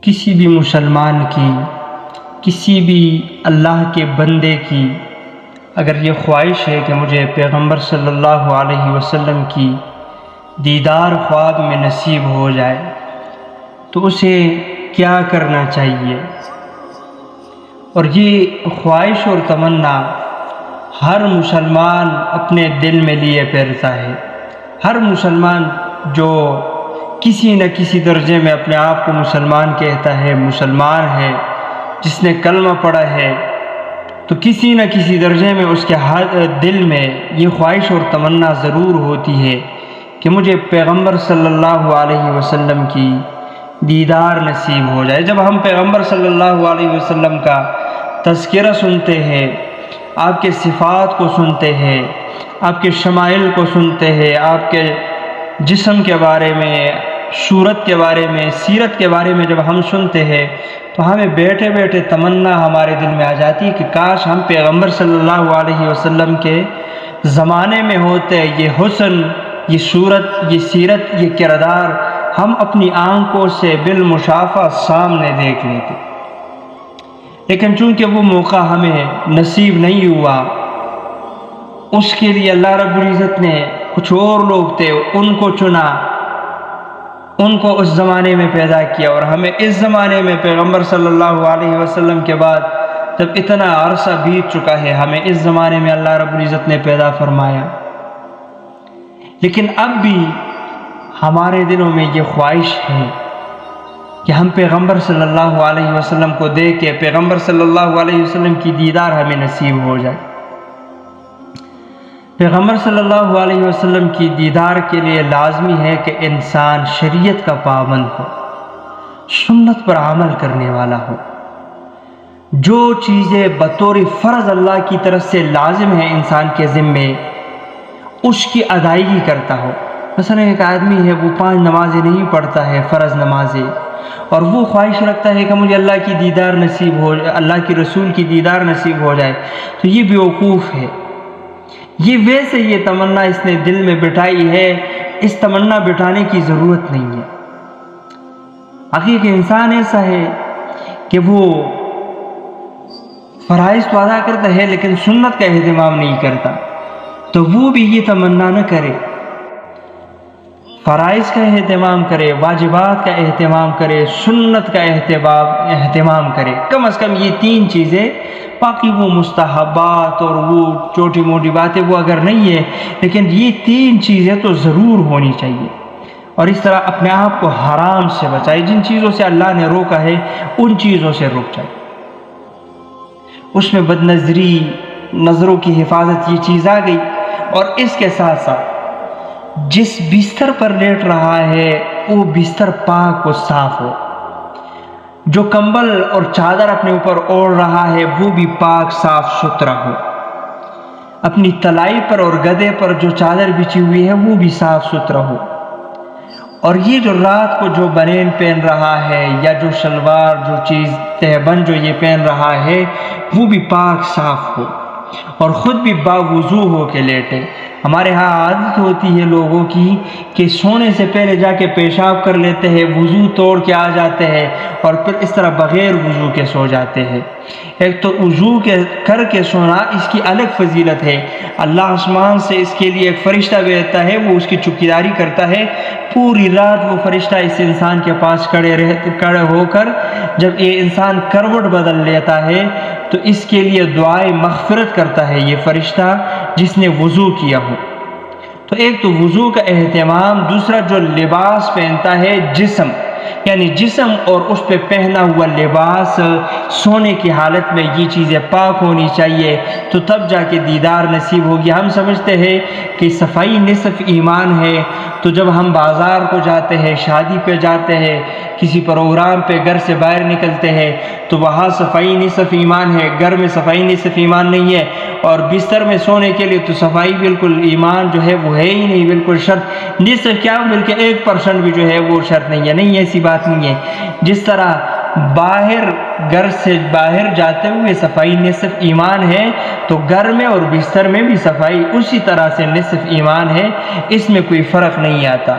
کسی بھی مسلمان کی، کسی بھی اللہ کے بندے کی اگر یہ خواہش ہے کہ مجھے پیغمبر صلی اللہ علیہ وسلم کی دیدار خواب میں نصیب ہو جائے تو اسے کیا کرنا چاہیے؟ اور یہ خواہش اور تمنا ہر مسلمان اپنے دل میں لیے پھرتا ہے۔ ہر مسلمان جو کسی نہ کسی درجے میں اپنے آپ کو مسلمان کہتا ہے، مسلمان ہے، جس نے کلمہ پڑھا ہے، تو کسی نہ کسی درجے میں اس کے دل میں یہ خواہش اور تمنا ضرور ہوتی ہے کہ مجھے پیغمبر صلی اللہ علیہ وسلم کی دیدار نصیب ہو جائے۔ جب ہم پیغمبر صلی اللہ علیہ وسلم کا تذکرہ سنتے ہیں، آپ کے صفات کو سنتے ہیں، آپ کے شمائل کو سنتے ہیں، آپ کے جسم کے بارے میں، صورت کے بارے میں، سیرت کے بارے میں جب ہم سنتے ہیں تو ہمیں بیٹھے بیٹھے تمنا ہمارے دل میں آ جاتی ہے کہ کاش ہم پیغمبر صلی اللہ علیہ وسلم کے زمانے میں ہوتے، یہ حسن، یہ صورت، یہ سیرت، یہ کردار ہم اپنی آنکھوں سے بالمشافہ سامنے دیکھ لیتے۔ لیکن چونکہ وہ موقع ہمیں نصیب نہیں ہوا، اس کے لیے اللہ رب العزت نے کچھ اور لوگ تھے، ان کو چنا، ان کو اس زمانے میں پیدا کیا، اور ہمیں اس زمانے میں پیغمبر صلی اللہ علیہ وسلم کے بعد جب اتنا عرصہ بیت چکا ہے، ہمیں اس زمانے میں اللہ رب العزت نے پیدا فرمایا، لیکن اب بھی ہمارے دلوں میں یہ خواہش ہے کہ ہم پیغمبر صلی اللہ علیہ وسلم کو دیکھ کے پیغمبر صلی اللہ علیہ وسلم کی دیدار ہمیں نصیب ہو جائے۔ پیغمبر صلی اللہ علیہ وسلم کی دیدار کے لیے لازمی ہے کہ انسان شریعت کا پابند ہو، سنت پر عمل کرنے والا ہو، جو چیزیں بطور فرض اللہ کی طرف سے لازم ہیں انسان کے ذمے، اس کی ادائیگی کرتا ہو۔ مثلا ایک آدمی ہے، وہ 5 نمازیں نہیں پڑھتا ہے، فرض نمازیں، اور وہ خواہش رکھتا ہے کہ مجھے اللہ کی دیدار نصیب ہو جائے، اللہ کی رسول کی دیدار نصیب ہو جائے، تو یہ بیوقوف ہے۔ یہ ویسے یہ تمنا اس نے دل میں بٹھائی ہے، اس تمنا بٹھانے کی ضرورت نہیں ہے۔ حقیقی انسان ایسا ہے کہ وہ فرائض تو ادا کرتا ہے لیکن سنت کا اہتمام نہیں کرتا، تو وہ بھی یہ تمنا نہ کرے، فرائض کا اہتمام کرے، واجبات کا اہتمام کرے، سنت کا اہتمام کرے۔ کم از کم یہ 3 چیزیں، باقی وہ مستحبات اور وہ چھوٹی موٹی باتیں وہ اگر نہیں ہے، لیکن یہ 3 چیزیں تو ضرور ہونی چاہیے، اور اس طرح اپنے آپ کو حرام سے بچائے۔ جن چیزوں سے اللہ نے روکا ہے ان چیزوں سے رک جائے۔ اس میں بد نظری، نظروں کی حفاظت، یہ چیز آ گئی، اور اس کے ساتھ ساتھ جس بستر پر لیٹ رہا ہے وہ بستر پاک و صاف ہو، جو کمبل اور چادر اپنے اوپر اوڑھ رہا ہے وہ بھی پاک صاف ستھرا ہو، اپنی تلائی پر اور گدے پر جو چادر بچھی ہوئی ہے وہ بھی صاف ستھرا ہو، اور یہ جو رات کو جو بنین پہن رہا ہے یا جو شلوار، جو چیز تہبند جو یہ پہن رہا ہے وہ بھی پاک صاف ہو، اور خود بھی باوضو ہو کے لیٹے۔ ہمارے ہاں عادت ہوتی ہے لوگوں کی کہ سونے سے پہلے جا کے پیشاب کر لیتے ہیں، وضو توڑ کے آ جاتے ہیں، اور پھر اس طرح بغیر وضو کے سو جاتے ہیں۔ ایک تو وضو کر کے سونا، اس کی الگ فضیلت ہے۔ اللہ آسمان سے اس کے لیے ایک فرشتہ بھیجتا ہے، وہ اس کی چوکیداری کرتا ہے، پوری رات وہ فرشتہ اس انسان کے پاس کھڑے ہو کر جب یہ انسان کروٹ بدل لیتا ہے تو اس کے لیے دعائے مغفرت کرتا ہے یہ فرشتہ جس نے وضو کیا ہو۔ تو ایک تو وضو کا اہتمام، دوسرا جو لباس پہنتا ہے جسم، یعنی جسم اور اس پہ پہنا ہوا لباس، سونے کی حالت میں یہ چیزیں پاک ہونی چاہیے، تو تب جا کے دیدار نصیب ہوگی۔ ہم سمجھتے ہیں کہ صفائی نصف ایمان ہے، تو جب ہم بازار کو جاتے ہیں، شادی پہ جاتے ہیں، کسی پروگرام پہ گھر سے باہر نکلتے ہیں، تو وہاں صفائی نصف ایمان ہے، گھر میں صفائی نصف ایمان نہیں ہے، اور بستر میں سونے کے لیے تو صفائی بالکل ایمان جو ہے وہ ہے ہی نہیں، بالکل شرط، نصف کیا بلکہ 1% بھی جو ہے وہ شرط نہیں ہے۔ نہیں، ایسی بات نہیں ہے۔ جس طرح گھر سے باہر جاتے ہوئے صفائی نصف ایمان ہے، تو گھر میں اور بستر میں بھی صفائی اسی طرح سے نصف ایمان ہے، اس میں کوئی فرق نہیں آتا۔